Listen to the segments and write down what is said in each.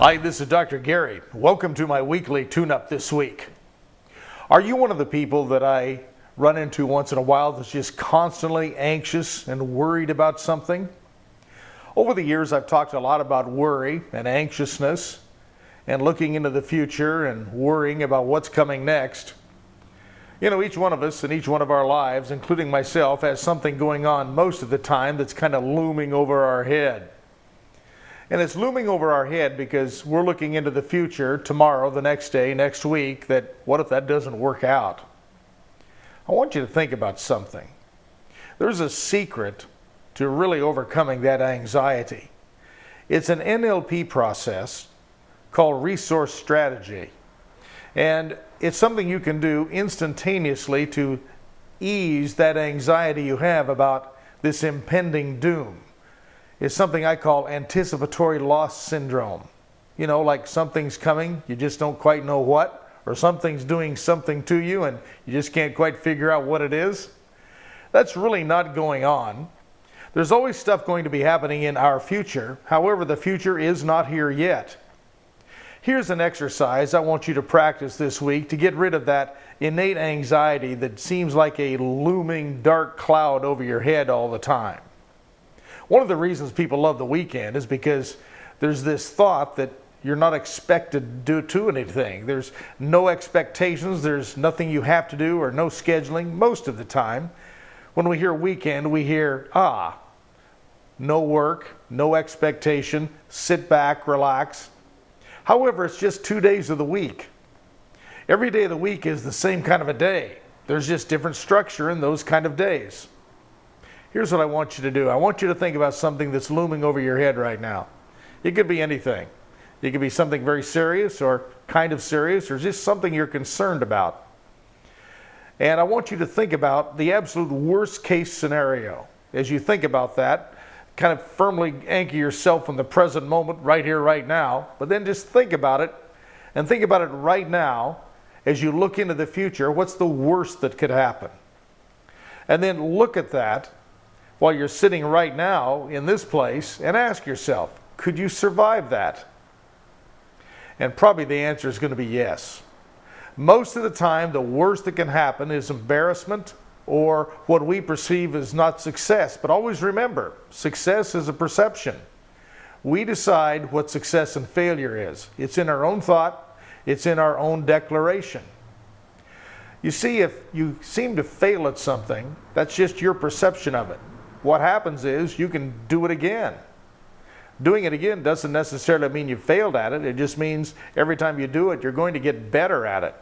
Hi, this is Dr. Gary. Welcome to my weekly tune-up this week. Are you one of the people that I run into once in a while that's just constantly anxious and worried about something? Over the years, I've talked a lot about worry and anxiousness and looking into the future and worrying about what's coming next. You know, each one of us in each one of our lives, including myself, has something going on most of the time that's kind of looming over our head. And it's looming over our head because we're looking into the future, tomorrow, the next day, next week, that what if that doesn't work out? I want you to think about something. There's a secret to really overcoming that anxiety. It's an NLP process called resource strategy. And it's something you can do instantaneously to ease that anxiety you have about this impending doom. It's something I call anticipatory loss syndrome. You know, like something's coming, you just don't quite know what, or something's doing something to you and you just can't quite figure out what it is. That's really not going on. There's always stuff going to be happening in our future. However, the future is not here yet. Here's an exercise I want you to practice this week to get rid of that innate anxiety that seems like a looming dark cloud over your head all the time. One of the reasons people love the weekend is because there's this thought that you're not expected to do anything. There's no expectations, there's nothing you have to do or no scheduling most of the time. When we hear weekend, we hear, no work, no expectation, sit back, relax. However, it's just 2 days of the week. Every day of the week is the same kind of a day. There's just different structure in those kind of days. Here's what I want you to do. I want you to think about something that's looming over your head right now. It could be anything. It could be something very serious or kind of serious or just something you're concerned about. And I want you to think about the absolute worst case scenario. As you think about that, kind of firmly anchor yourself in the present moment, right here, right now. But then just think about it, and think about it right now as you look into the future. What's the worst that could happen? And then look at that while you're sitting right now in this place and ask yourself, could you survive that? And probably the answer is going to be yes. Most of the time, the worst that can happen is embarrassment or what we perceive as not success. But always remember, success is a perception. We decide what success and failure is. It's in our own thought. It's in our own declaration. You see, if you seem to fail at something, that's just your perception of it. What happens is you can do it again. Doing it again doesn't necessarily mean you failed at it. It just means every time you do it, you're going to get better at it.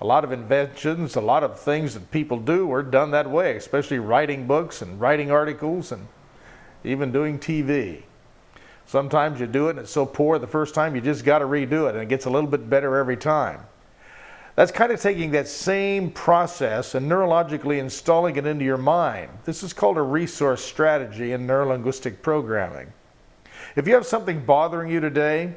A lot of inventions, a lot of things that people do are done that way, especially writing books and writing articles and even doing TV. Sometimes you do it and it's so poor the first time you just got to redo it, and it gets a little bit better every time. That's kind of taking that same process and neurologically installing it into your mind. This is called a resource strategy in neurolinguistic programming. If you have something bothering you today,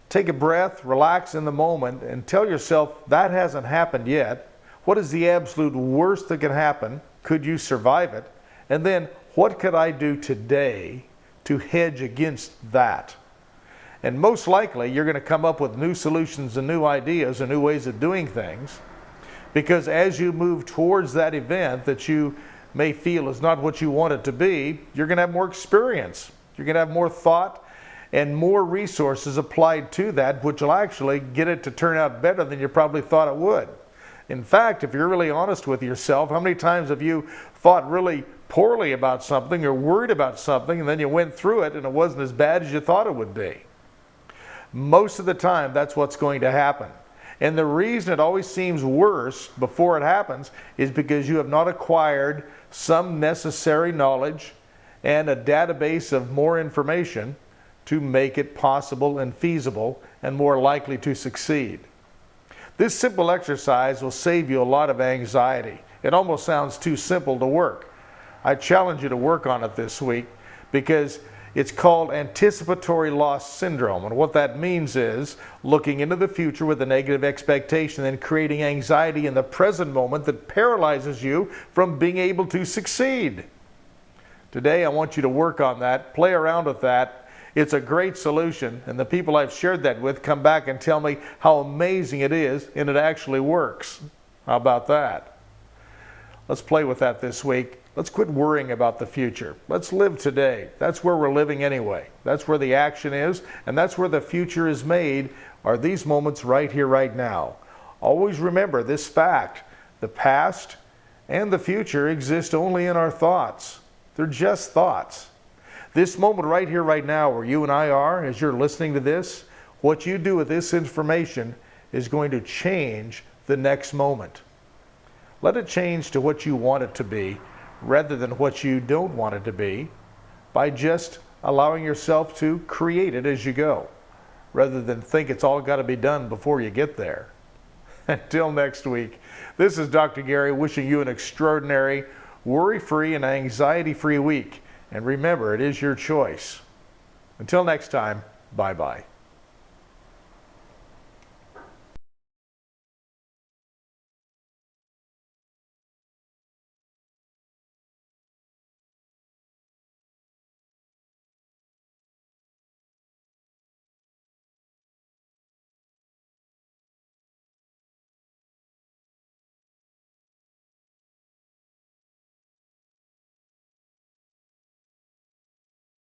take a breath, relax in the moment, and tell yourself that hasn't happened yet. What is the absolute worst that can happen? Could you survive it? And then, what could I do today to hedge against that? And most likely, you're going to come up with new solutions and new ideas and new ways of doing things, because as you move towards that event that you may feel is not what you want it to be, you're going to have more experience. You're going to have more thought and more resources applied to that, which will actually get it to turn out better than you probably thought it would. In fact, if you're really honest with yourself, how many times have you thought really poorly about something or worried about something, and then you went through it and it wasn't as bad as you thought it would be? Most of the time, that's what's going to happen. And the reason it always seems worse before it happens is because you have not acquired some necessary knowledge and a database of more information to make it possible and feasible and more likely to succeed. This simple exercise will save you a lot of anxiety. It almost sounds too simple to work. I challenge you to work on it this week because it's called anticipatory loss syndrome. And what that means is looking into the future with a negative expectation and creating anxiety in the present moment that paralyzes you from being able to succeed. Today, I want you to work on that, play around with that, It's a great solution, and the people I've shared that with come back and tell me how amazing it is, and it actually works. How about that? Let's play with that this week. Let's quit worrying about the future. Let's live today. That's where we're living anyway. That's where the action is, and that's where the future is made, are these moments right here, right now. Always remember this fact: the past and the future exist only in our thoughts. They're just thoughts. This moment right here, right now, where you and I are, as you're listening to this, what you do with this information is going to change the next moment. Let it change to what you want it to be, rather than what you don't want it to be, by just allowing yourself to create it as you go, rather than think it's all got to be done before you get there. Until next week, this is Dr. Gary wishing you an extraordinary, worry-free and anxiety-free week. And remember, it is your choice. Until next time, bye-bye.